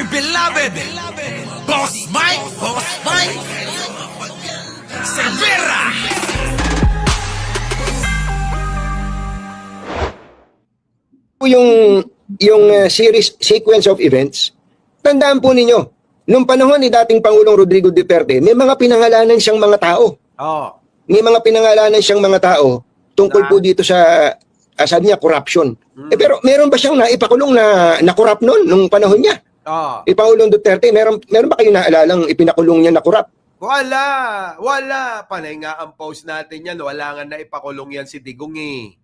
beloved, Boss Mike, Cervera. Yung series sequence of events, tandaan po ninyo, nung panahon ni dating Pangulong Rodrigo Duterte, may mga pinangalanan siyang mga tao. Oh. May mga pinangalanan siyang mga tao tungkol po dito sa, sabi niya, corruption. Pero meron ba siyang naipakulong na corrupt noon, nung panahon niya? Oh. Pangulong Duterte, meron ba kayo naalalang ipinakulong niya na corrupt? Wala. Panay nga ang post natin yan. Wala nga na ipakulong yan si Digong eh.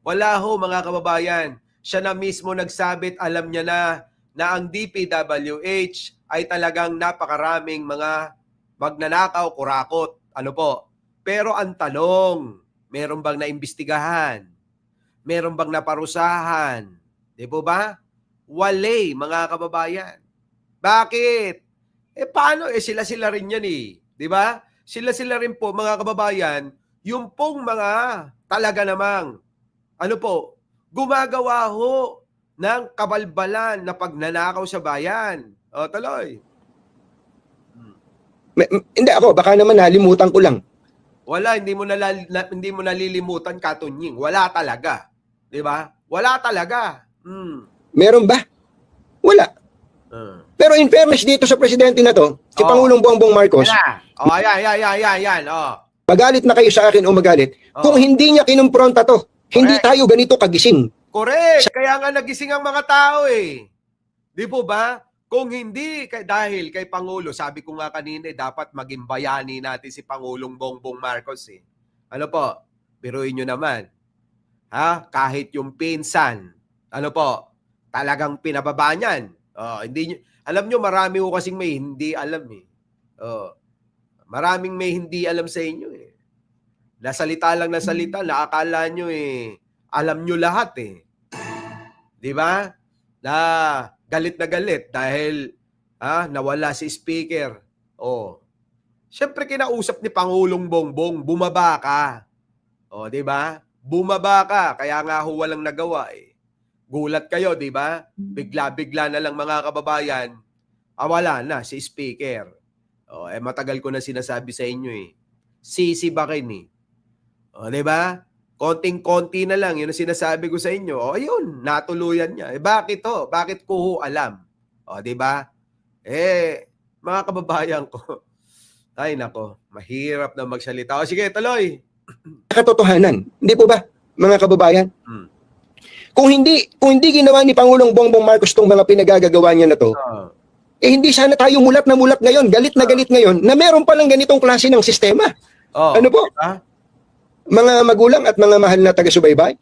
Wala ho mga kababayan. Siya na mismo nagsabit, alam niya na ang DPWH ay talagang napakaraming mga magnanakaw, kurakot. Ano po? Pero ang tanong, meron bang naimbestigahan? Meron bang naparusahan? Di po ba? Wale, mga kababayan. Bakit? Paano? Sila-sila rin yan eh. Di ba? Sila-sila rin po, mga kababayan, yung pong mga talaga namang, ano po, gumagawa ho ng kabalbalan na pagnanakaw sa bayan. O, tuloy. Hindi ako, baka naman nalimutan ko lang. Wala, hindi mo nalilimutan, Katunying. Wala talaga. 'Di ba? Wala talaga. Meron ba? Wala. Pero in fairness dito sa presidente na to, si Pangulong Bongbong Marcos, Ayan. magalit na kayo sa akin o magalit, kung hindi niya kinumpronta to, hindi tayo ganito kagising. Correct. Kaya nga nagising ang mga tao eh. Di po ba? Kung hindi, dahil kay Pangulo, sabi ko nga kanina, dapat maging bayani natin si Pangulong Bongbong Marcos eh. Ano po? Biruin nyo naman. Kahit yung pinsan, ano po, talagang pinababa niyan. Hindi nyo, alam nyo, marami ko kasing may hindi alam eh. Maraming may hindi alam sa inyo eh. Nasalita lang nasalita, nakakala nyo eh, alam nyo lahat eh. Di ba? Na galit dahil nawala si speaker. Siyempre kinausap ni Pangulong Bongbong, bumaba ka. Di ba? Bumaba ka, kaya nga ho walang nagawa eh. Gulat kayo, di ba? Bigla-bigla na lang mga kababayan, wala na si speaker. Matagal ko na sinasabi sa inyo eh. Sisibakin eh. Di ba? Konting-konti na lang, yun ang sinasabi ko sa inyo. Ayun, natuluyan niya. Bakit to? Bakit ko ho alam? Di ba? Mga kababayan ko, ay nako, mahirap na magsalita. Sige, tuloy. Katotohanan. Hindi po ba, mga kababayan? Kung hindi ginawa ni Pangulong Bongbong Marcos tong mga pinagagagawa niya na to, hindi sana tayo mulat na mulat ngayon, galit na galit ngayon, na meron palang ganitong klase ng sistema. Ano po? Mga magulang at mga mahal na taga-subaybay?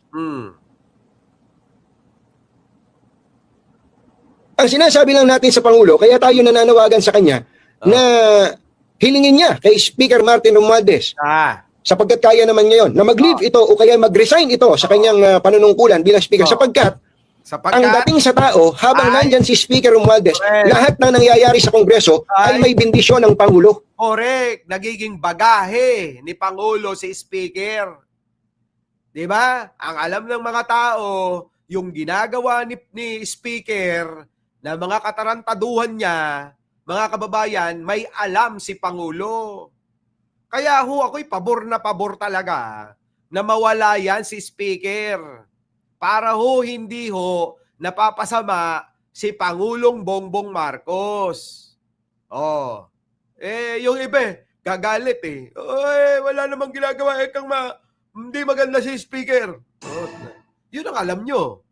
Ang sinasabi lang natin sa Pangulo, kaya tayo nananawagan sa kanya na hilingin niya kay Speaker Martin Romualdez sapagkat kaya naman ngayon na mag-leave ito o kaya mag-resign ito sa kanyang panunungkulan bilang Speaker sapagkat ang dating sa tao, habang nandyan si Speaker Romualdez, lahat na nangyayari sa Kongreso ay may bendisyon ng Pangulo. Correct. Nagiging bagahe ni Pangulo si Speaker. Di ba? Ang alam ng mga tao, yung ginagawa ni Speaker na mga katarantaduhan niya, mga kababayan, may alam si Pangulo. Kaya ho, ako'y pabor na pabor talaga na mawala yan si Speaker. Para ho, hindi ho, napapasama si Pangulong Bongbong Marcos. Yung iba, gagalit eh. Wala namang ginagawa. Hindi maganda si Speaker. Yun ang alam nyo.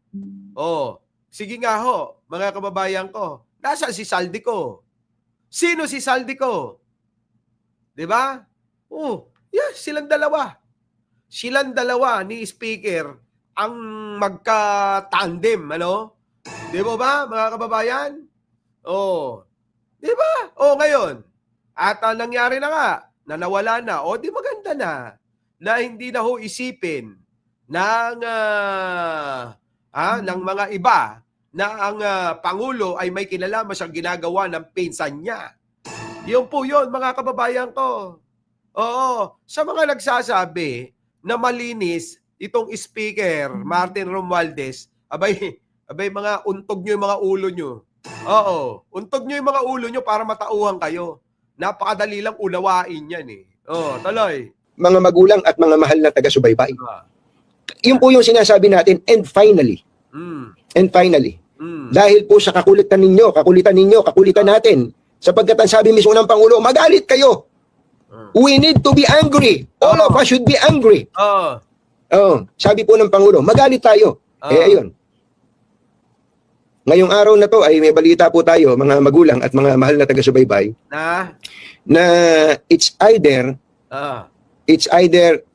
Sige nga ho, mga kababayan ko. Nasaan si Saldico? Sino si Saldico? Diba? Silang dalawa. Silang dalawa ni Speaker ang magka-tandem, ano? Di ba, mga kababayan? Di ba? Ngayon. At nangyari na nga, na nawala na. Di maganda na hindi na ho isipin ng mga iba na ang Pangulo ay may kinalaman sa ginagawa ng pinsan niya. Yun po yun, mga kababayan ko. Sa mga nagsasabi na malinis itong Speaker Martin Romualdez, abay mga untog nyo yung mga ulo nyo. Oo. Untog nyo yung mga ulo nyo para matauhan kayo. Napakadali lang unawain yan eh. Tuloy. Mga magulang at mga mahal na taga-subaybay. Ah. Yun po yung sinasabi natin. And finally, Mm. Mm. dahil po sa kakulitan natin, sapagkat ang sabi mismo ng Pangulo, magalit kayo. We need to be angry. All of us should be angry. Sabi po ng Pangulo, magalit tayo. Ayun. Ngayong araw na to ay may balita po tayo, mga magulang at mga mahal na taga-subaybay, na it's either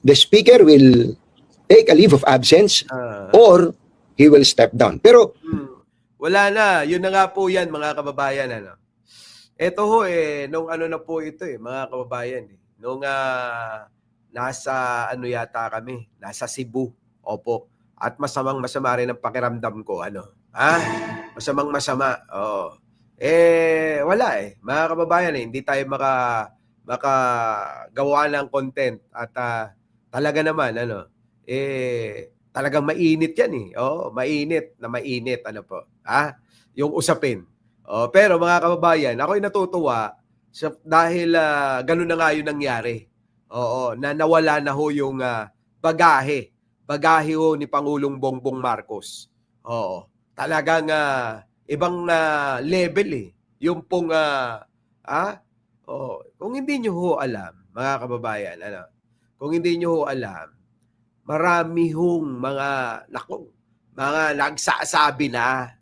the speaker will take a leave of absence or he will step down. Pero wala na. Yun na nga po yan, mga kababayan. Ito ho nung ano na po ito mga kababayan. Nung nasa yata kami, nasa Cebu. Opo. At masama rin ang pakiramdam ko. Masamang-masama. Wala mga kababayan hindi tayo makagawa ng content at talaga naman talagang mainit yan mainit po. Yung usapin. Pero mga kababayan, ako'y natutuwa dahil ganun na nga yung nangyari. Na nawala na ho yung bagahe ho ni Pangulong Bongbong Marcos. Talagang ibang level yung pong kung hindi nyo ho alam, mga kababayan, kung hindi nyo ho alam, marami hong mga nagsasabi na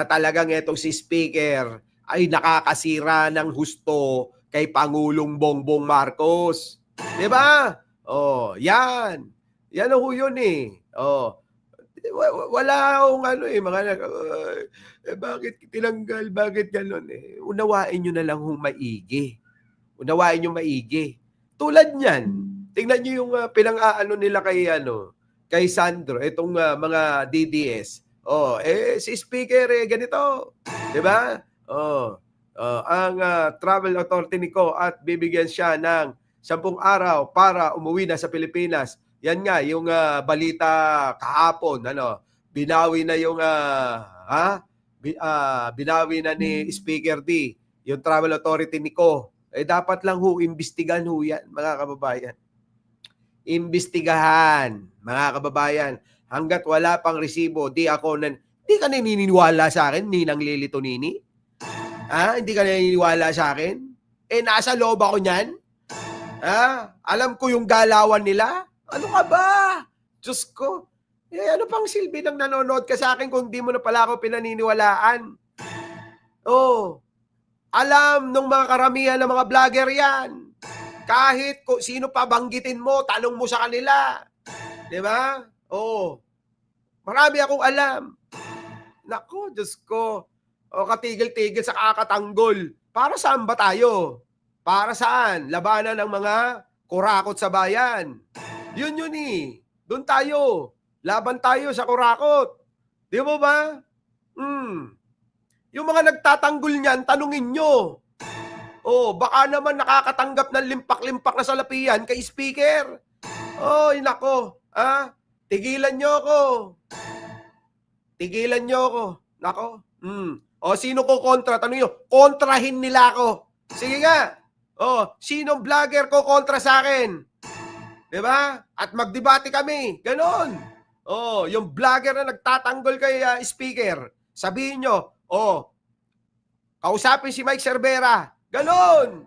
talagang itong si Speaker ay nakakasira ng husto kay Pangulong Bongbong Marcos. 'Di ba? Yan. Yan ho yun wala akong bakit tinanggal, bakit gano'n unawain nyo na lang hong maigi. Unawain nyo maigi. Tulad niyan, tingnan nyo yung pinang-aano nila kay Sandro, itong mga DDS. Si Speaker ganito. 'Di ba? Ang travel authority ni Ko at bibigyan siya ng 10 araw para umuwi na sa Pilipinas. Yan nga yung balita kahapon, binawi na yung binawi na ni Speaker D yung travel authority ni Ko. Dapat lang imbestigahan yan, mga kababayan. Imbestigahan, mga kababayan. Hanggat wala pang resibo, di ka naniniwala sa akin, Ninang Lili Tonini? Hindi ka naniniwala sa akin? Nasa loob ako niyan? Alam ko yung galawan nila? Ano ka ba? Diyos ko. Ano pang silbi ng nanonood ka sa akin kung di mo na pala ako pinaniniwalaan? Alam nung mga karamihan ng mga vlogger yan. Kahit sino pa banggitin mo, tanong mo sa kanila. Di ba? Marami akong alam. Naku, Diyos ko. Katigil-tigil sa kakatanggol. Para saan ba tayo? Para saan? Labanan ng mga kurakot sa bayan. Yun Doon tayo. Laban tayo sa kurakot. Di mo ba? Yung mga nagtatanggol niyan, tanungin nyo. Baka naman nakakatanggap ng limpak-limpak na salapian kay Speaker. Nako. Tigilan nyo ako. Tigilan nyo ako. Nako. Sino ko kontra? Tanungin nyo. Kontrahin nila ako. Sige nga. Sinong vlogger ko kontra sa akin? Diba? At magdebate kami. Ganon. Yung vlogger na nagtatanggol kay Speaker, sabihin nyo, kausapin si Mike Cervera. Ganon.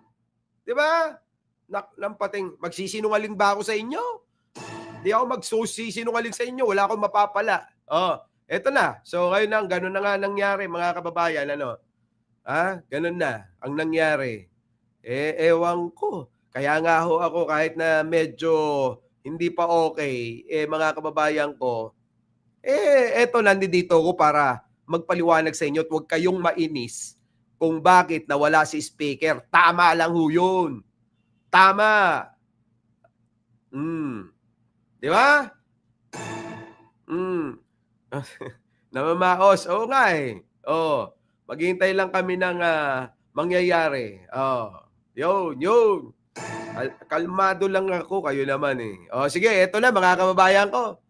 Diba? Nampating, magsisinungaling ba ako sa inyo? Di ako magsusisinungaling sa inyo. Wala akong mapapala. Eto na. So, ngayon na, ganon na nga nangyari, mga kababayan. Ganon na ang nangyari. Ewan ko. Kaya nga ho ako kahit na medyo hindi pa okay, mga kababayan ko, eto nandito ko para magpaliwanag sa inyo at huwag kayong mainis kung bakit nawala si Speaker. Tama lang ho yun. Tama. Di ba? Namamaos. Oo nga maghihintay lang kami ng mangyayari. Yun. Kalmado lang ako, kayo naman sige, eto na mga kababayan ko.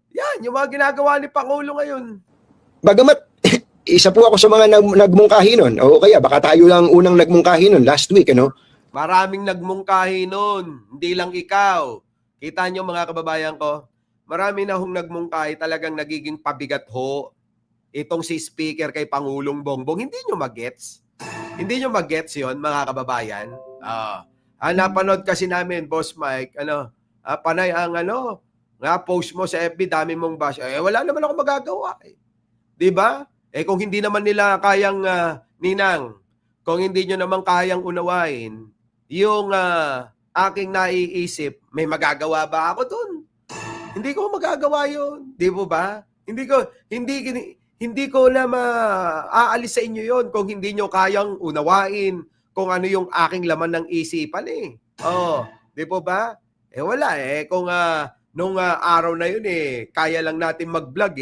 Yan, yung mga ginagawa ni Pangulo ngayon. bagamat isa po ako sa mga nagmungkahi nun. O kaya baka tayo lang unang nagmungkahi nun last week, ano? Maraming nagmungkahi nun. Hindi lang ikaw. Kita nyo mga kababayan ko, marami na hong nagmungkahi, talagang nagiging pabigat ho itong si Speaker kay Pangulong Bongbong. Hindi nyo magets? Hindi nyo magets yon mga kababayan? Napanood kasi namin, Boss Mike, panay ang nga post mo sa FB, dami mong bash. Wala naman ako magagawa. 'Di ba? Kung hindi naman nila kayang Ninang, kung hindi nyo naman kayang unawain yung aking naiisip, may magagawa ba ako dun? Hindi ko magagawa yun. Di po ba? Hindi ko na maaalis sa inyo yon kung hindi nyo kayang unawain kung ano yung aking laman ng isipan di po ba? Wala kung nung araw na yun kaya lang natin mag-vlog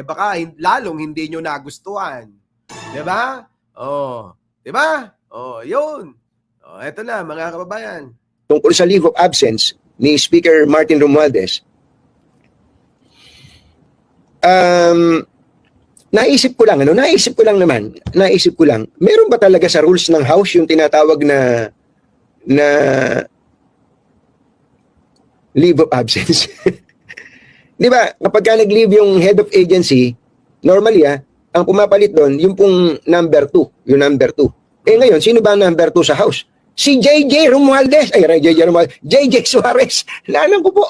baka lalong hindi nyo nagustuhan. Di ba? Di ba? Yun. Eto na mga kababayan. Tungkol sa leave of absence ni Speaker Martin Romualdez, naisip ko lang, meron ba talaga sa rules ng House yung tinatawag na leave of absence? Di ba, kapag ka nag-leave yung head of agency, normally ang pumapalit doon, yung pong number 2, yung number 2. Ngayon, sino ba ang number 2 sa House? Si JJ Romualdez, JJ Suarez, nalang ko po.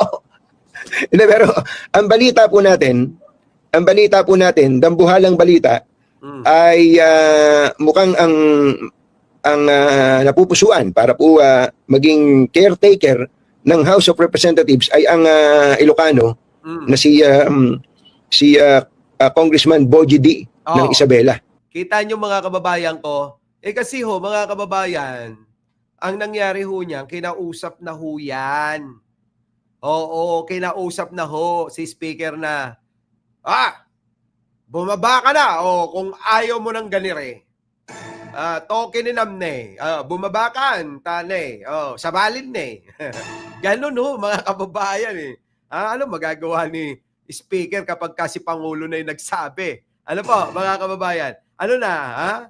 Pero ang balita po natin, dambuhalang balita, ay mukhang ang napupusuan para po maging caretaker ng House of Representatives ay ang Ilocano na si Congressman Bogie D ng Isabela. Kita nyo mga kababayan ko, kasi mga kababayan, ang nangyari ho niyan, kinausap na ho yan. Oo, kinausap na ho si Speaker na, bumaba ka na, kung ayaw mo ng ganire. Token ni Namne, bumaba ka, tane, sabalin ne. Ganun ho, mga kababayan ano magagawa ni Speaker kapag kasi Pangulo na yung nagsabi? Ano po, mga kababayan? Ano na,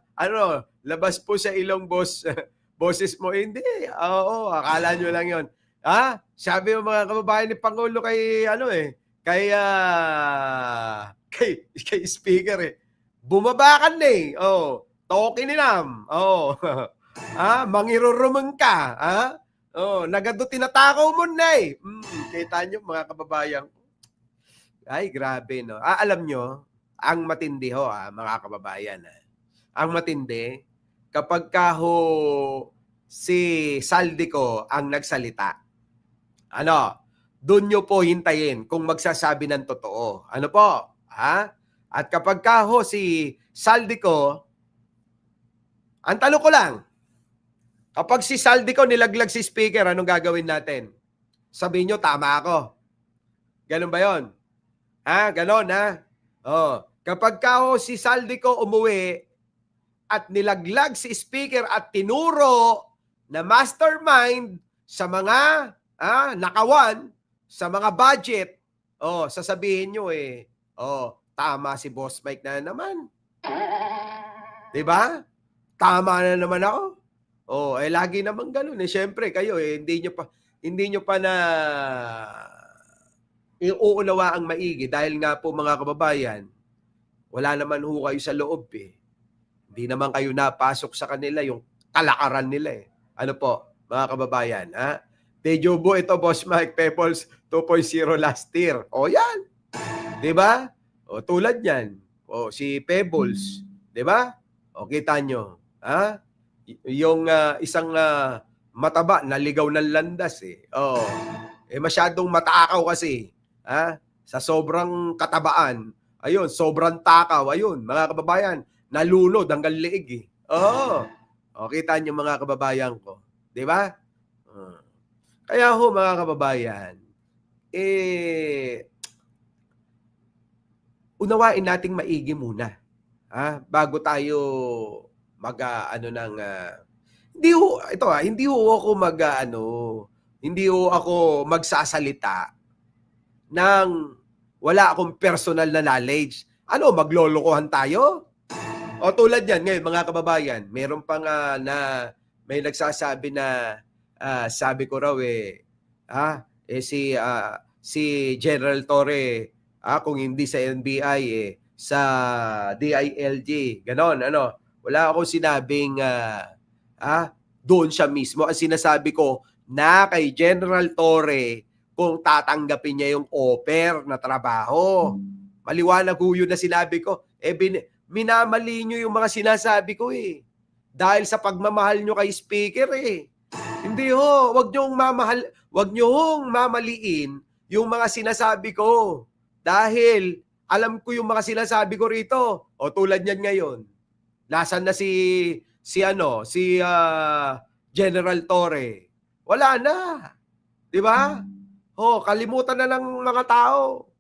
labas po sa ilong boses mo, hindi. Akala nyo lang yon. Sabi mo mga kababayan ni Pangulo kay kay Speaker bumaba ka na token ni Nam. Mangirurumang ka. Nagado tinatakaw mo na Kita nyo mga kababayan. Ay, grabe no. Alam nyo, ang matindi ho mga kababayan. Ang matindi, kapag si Saldico ang nagsalita, doon nyo po hintayin kung magsasabi ng totoo. Ano po? At kapag si Saldico, ang tanong ko lang, kapag si Saldico nilaglag si Speaker, anong gagawin natin? Sabihin nyo, tama ako. Ganun ba yon? Ganon kapag si Saldico umuwi at nilaglag si Speaker at tinuro na mastermind sa mga nakawan, sa mga budget, sasabihin nyo tama si Boss Mike na naman. Diba? Tama na naman ako. Lagi naman ganun Siyempre kayo hindi nyo pa na iuunawa ang maigi dahil nga po mga kababayan, wala naman ho kayo sa loob Hindi naman kayo napasok sa kanila yung kalakaran nila Ano po, mga kababayan, Tejobo, ito Boss Mike, Pebbles 2.0 last year. Yan. 'Di ba? Tulad niyan. Si Pebbles, 'di ba? Kita nyo. Yung isang mataba, naligaw ng landas masyadong matakaw kasi. Sa sobrang katabaan. Ayun, sobrang takaw. Ayun, mga kababayan, nalunod hanggang liig kita nyo mga kababayan ko. 'Di ba? Kaya mga kababayan, unawain nating maigi muna. Bago tayo hindi ho ako magsasalita ng wala akong personal na knowledge. Maglolokohan tayo? O tulad yan, ngayon mga kababayan, meron pang na may nagsasabi na sabi ko raw si General Torre kung hindi sa NBI sa DILG. Ganon, ano. Wala akong sinabing doon siya mismo. Ang sinasabi ko na kay General Torre kung tatanggapin niya yung offer na trabaho. Maliwanag ho yun na sinabi ko. Minamali nyo yung mga sinasabi ko Dahil sa pagmamahal nyo kay speaker Hindi ho, wag nyo hong mamaliin yung mga sinasabi ko. Dahil alam ko yung mga sinasabi ko rito. O tulad niyan ngayon. Nasaan na si General Torre? Wala na. 'Di ba? Kalimutan na ng mga tao.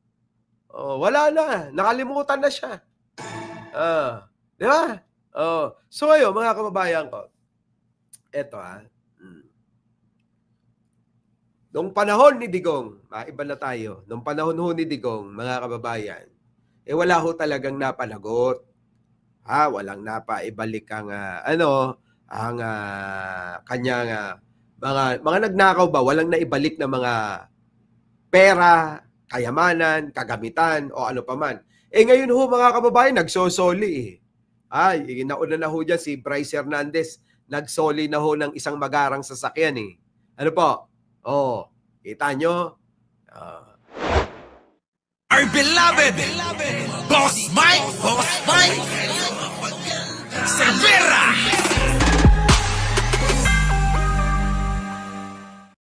Wala na. Nakalimutan na siya. 'Di ba? So ngayon, mga kababayan ko. Eto Nung panahon ni Digong, iba na tayo. Nung panahon ho ni Digong, mga kababayan, wala ho talagang napanagot. Walang napaibalik ang kanyang mga nagnakaw ba, walang naibalik na mga pera, kayamanan, kagamitan o ano pa man. Ngayon ho mga kababayan, nagsosoli nauna na ho dyan si Bryce Hernandez, nagsoli na ho ng isang magarang sasakyan Ano po? Kita nyo? Our beloved Boss Mike Cervera.